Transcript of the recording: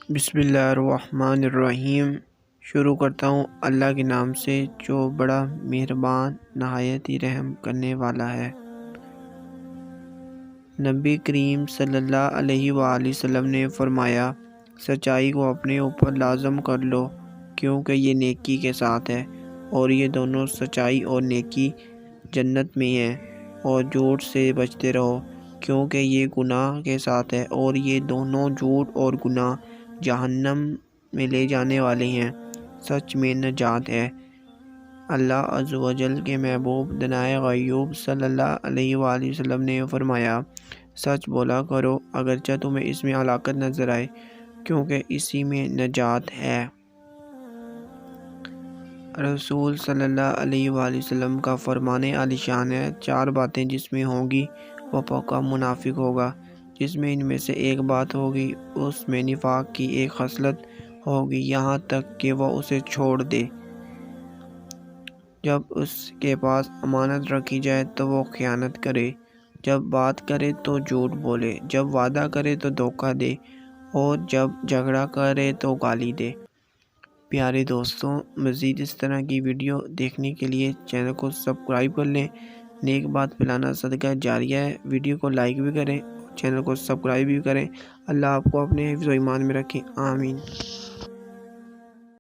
بسم اللہ الرحمن الرحیم۔ شروع کرتا ہوں اللہ کے نام سے جو بڑا مہربان نہایت ہی رحم کرنے والا ہے۔ نبی کریم صلی اللہ علیہ وآلہ وسلم نے فرمایا، سچائی کو اپنے اوپر لازم کر لو کیونکہ یہ نیکی کے ساتھ ہے، اور یہ دونوں سچائی اور نیکی جنت میں ہیں، اور جھوٹ سے بچتے رہو کیونکہ یہ گناہ کے ساتھ ہے، اور یہ دونوں جھوٹ اور گناہ جہنم میں لے جانے والے ہیں۔ سچ میں نجات ہے۔ اللہ عز و جل کے محبوب دنائے غیوب صلی اللہ علیہ وآلہ وسلم نے فرمایا، سچ بولا کرو اگرچہ تمہیں اس میں ہلاکت نظر آئے، کیونکہ اسی میں نجات ہے۔ رسول صلی اللہ علیہ وآلہ وسلم کا فرمان عالی شان ہے، چار باتیں جس میں ہوں گی وہ پکا منافق ہوگا۔ جس میں ان میں سے ایک بات ہوگی اس میں نفاق کی ایک خصلت ہوگی، یہاں تک کہ وہ اسے چھوڑ دے۔ جب اس کے پاس امانت رکھی جائے تو وہ خیانت کرے، جب بات کرے تو جھوٹ بولے، جب وعدہ کرے تو دھوکہ دے، اور جب جھگڑا کرے تو گالی دے۔ پیارے دوستوں، مزید اس طرح کی ویڈیو دیکھنے کے لیے چینل کو سبسکرائب کر لیں۔ نیک بات پھیلانا صدقہ جاریہ ہے۔ ویڈیو کو لائک بھی کریں، چینل کو سبسکرائب بھی کریں۔ اللہ آپ کو اپنے حفظ و ایمان میں رکھے، آمین۔